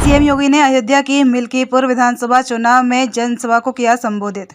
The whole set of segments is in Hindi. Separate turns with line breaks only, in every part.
सीएम योगी ने अयोध्या की मिल्कीपुर विधानसभा चुनाव में जनसभा को किया संबोधित।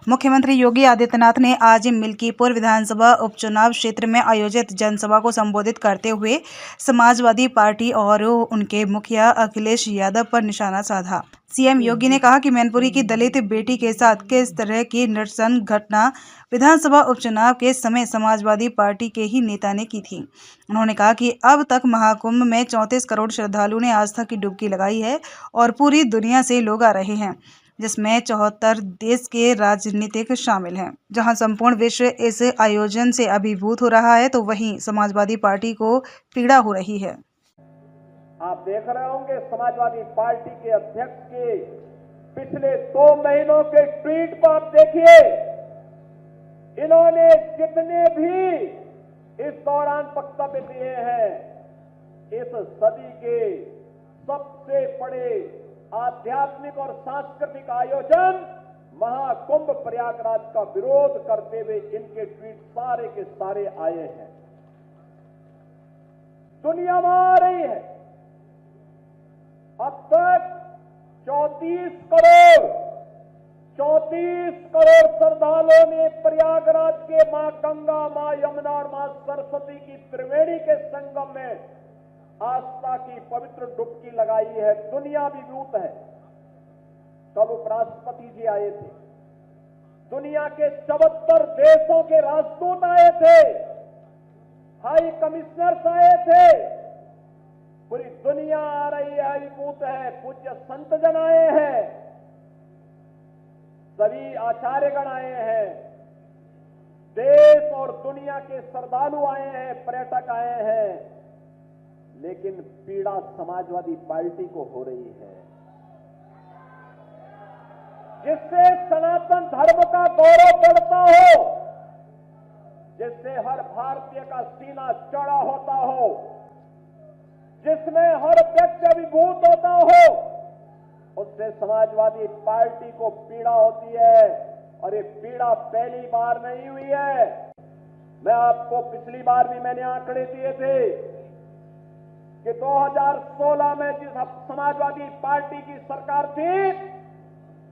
मुख्यमंत्री योगी आदित्यनाथ ने आज मिल्कीपुर विधानसभा उपचुनाव क्षेत्र में आयोजित जनसभा को संबोधित करते हुए समाजवादी पार्टी और उनके मुखिया अखिलेश यादव पर निशाना साधा। सीएम योगी ने कहा कि मैनपुरी की दलित बेटी के साथ किस तरह की नृशंस घटना विधानसभा उपचुनाव के समय समाजवादी पार्टी के ही नेता ने की थी। उन्होंने कहा कि अब तक महाकुंभ में 34 करोड़ श्रद्धालुओं ने आस्था की डुबकी लगाई है और पूरी दुनिया से लोग आ रहे हैं, जिसमें 74 देश के राजनीतिक शामिल हैं। जहां संपूर्ण विश्व इस आयोजन से अभिभूत हो रहा है, तो वहीं समाजवादी पार्टी को पीड़ा हो रही है।
आप देख रहे होंगे समाजवादी पार्टी के अध्यक्ष के पिछले 2 महीनों के ट्वीट को आप देखिए। इन्होंने जितने भी इस दौरान वक्तव्य दिए हैं, इस सदी के सबसे बड़े आध्यात्मिक और सांस्कृतिक आयोजन महाकुंभ प्रयागराज का विरोध करते हुए इनके ट्वीट सारे के सारे आए हैं। दुनिया में आ रही है। अब तक 34 करोड़ श्रद्धालुओं ने प्रयागराज के मां गंगा, मां यमुना और मां सरस्वती की त्रिवेणी के संगम में आस्था की पवित्र डुबकी लगाई है। दुनिया विभूत है। कल उपराष्ट्रपति जी आए थे, दुनिया के 74 देशों के राजदूत आए थे, हाई कमिश्नर्स आए थे, पूरी दुनिया आ रही है, विभूत है। पूज्य संतजन आए हैं, सभी आचार्यगण आए हैं, देश और दुनिया के श्रद्धालु आए हैं, पर्यटक आए हैं, लेकिन पीड़ा समाजवादी पार्टी को हो रही है, जिससे सनातन धर्म का गौरव बढ़ता हो, जिससे हर भारतीय का सीना चौड़ा होता हो, जिसमें हर व्यक्ति अभिभूत होता हो, उससे समाजवादी पार्टी को पीड़ा होती है। और ये पीड़ा पहली बार नहीं हुई है। मैं आपको पिछली बार भी मैंने आंकड़े दिए थे कि 2016 में जिस समाजवादी पार्टी की सरकार थी,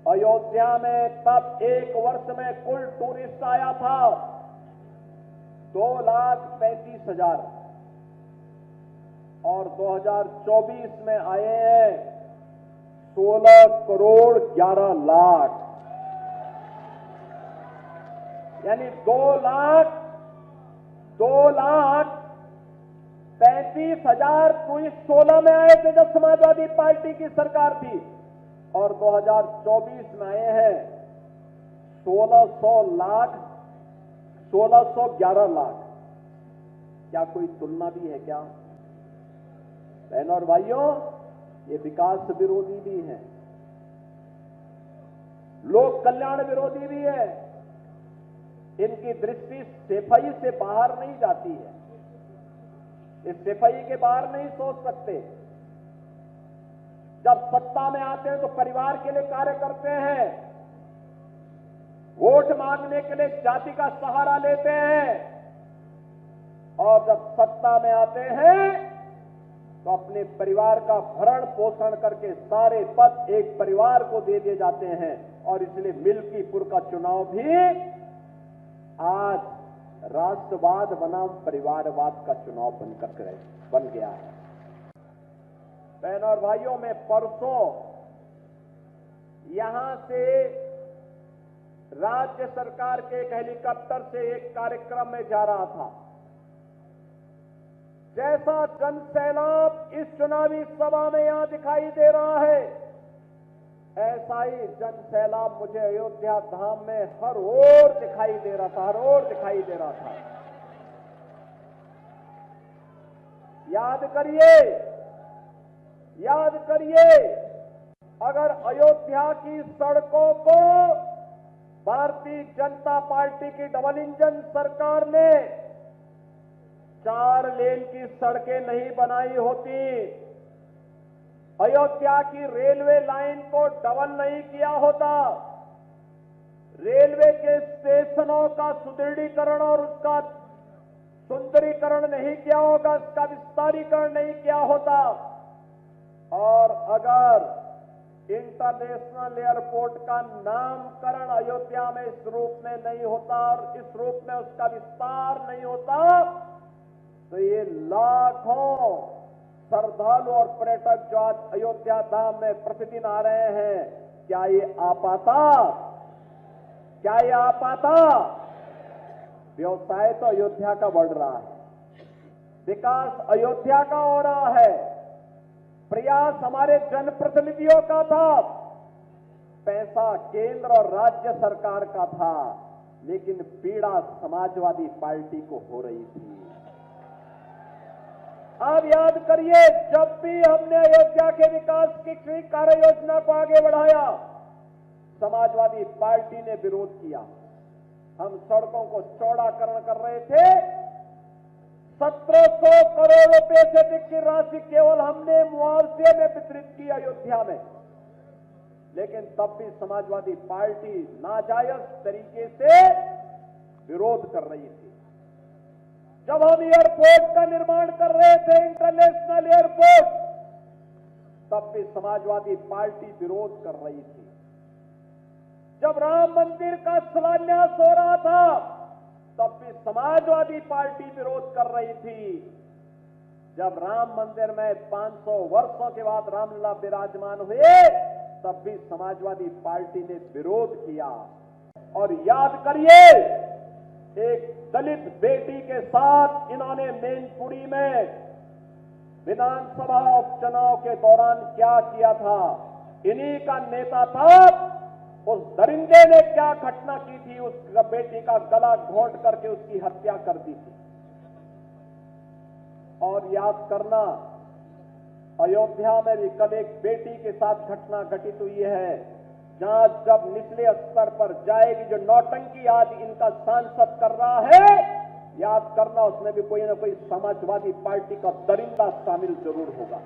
अयोध्या में तब एक वर्ष में कुल टूरिस्ट आया था 2,35,000 और 2024 में आए हैं 16 करोड़ 11 लाख, यानी 2,35,000 टूरिस्ट 16 में आए थे जब समाजवादी पार्टी की सरकार थी, और 2024 में आए हैं 1611 लाख। क्या कोई तुलना भी है क्या? बहनों और भाइयों, ये विकास विरोधी भी है, लोक कल्याण विरोधी भी है। इनकी दृष्टि सफाई से बाहर नहीं जाती है, इस सफाई के बाहर नहीं सोच सकते। जब सत्ता में आते हैं तो परिवार के लिए कार्य करते हैं, वोट मांगने के लिए जाति का सहारा लेते हैं, और जब सत्ता में आते हैं तो अपने परिवार का भरण पोषण करके सारे पद एक परिवार को दे दिए जाते हैं। और इसलिए मिल्कीपुर का चुनाव भी आज राष्ट्रवाद बनाम परिवारवाद का चुनाव बन गया है। बहनों और भाइयों, मैं परसों यहां से राज्य सरकार के एक हेलीकॉप्टर से एक कार्यक्रम में जा रहा था। जैसा जनसैलाब इस चुनावी सभा में यहां दिखाई दे रहा है, ऐसा ही जनसैलाब मुझे अयोध्या धाम में हर ओर दिखाई दे रहा था। याद करिए, अगर अयोध्या की सड़कों को भारतीय जनता पार्टी की डबल इंजन सरकार ने 4 लेन की सड़कें नहीं बनाई होती, अयोध्या की रेलवे लाइन को डबल नहीं किया होता, रेलवे के स्टेशनों का सुदृढ़ीकरण और उसका सुंदरीकरण नहीं किया होगा, उसका विस्तारीकरण नहीं किया होता, और अगर इंटरनेशनल एयरपोर्ट का नामकरण अयोध्या में इस रूप में नहीं होता और इस रूप में उसका विस्तार नहीं होता, तो ये लाखों श्रद्धालु और पर्यटक जो आज अयोध्या धाम में प्रतिदिन आ रहे हैं, क्या ये आ पाता? क्या ये आ पाता? व्यवसाय तो अयोध्या का बढ़ रहा है, विकास अयोध्या का हो रहा है, प्रयास हमारे जनप्रतिनिधियों का था, पैसा केंद्र और राज्य सरकार का था, लेकिन पीड़ा समाजवादी पार्टी को हो रही थी। आप याद करिए, जब भी हमने अयोध्या के विकास की कार्य योजना को आगे बढ़ाया, समाजवादी पार्टी ने विरोध किया। हम सड़कों को चौड़ाकरण कर रहे थे, 1700 करोड़ रुपए से अधिक की राशि केवल हमने मुआवजे में वितरित की अयोध्या में, लेकिन तब भी समाजवादी पार्टी नाजायज तरीके से विरोध कर रही थी। जब हम एयरपोर्ट का निर्माण कर रहे थे, इंटरनेशनल एयरपोर्ट, तब भी समाजवादी पार्टी विरोध कर रही थी। जब राम मंदिर का शिलान्यास हो रहा था, तब भी समाजवादी पार्टी विरोध कर रही थी। जब राम मंदिर में 500 वर्षों के बाद रामलला विराजमान हुए, तब भी समाजवादी पार्टी ने विरोध किया। और याद करिए, एक दलित बेटी के साथ इन्होंने मैनपुरी में विधानसभा उपचुनाव के दौरान क्या किया था। इन्हीं का नेता था, उस दरिंदे ने क्या घटना की थी, उस बेटी का गला घोंट करके उसकी हत्या कर दी थी। और याद करना, अयोध्या में भी कल एक बेटी के साथ घटना घटित हुई है, जहां जब निचले स्तर पर जाएगी, जो नौटंकी आज इनका सांसद कर रहा है, याद करना उसमें भी कोई ना कोई समाजवादी पार्टी का दरिंदा शामिल जरूर होगा।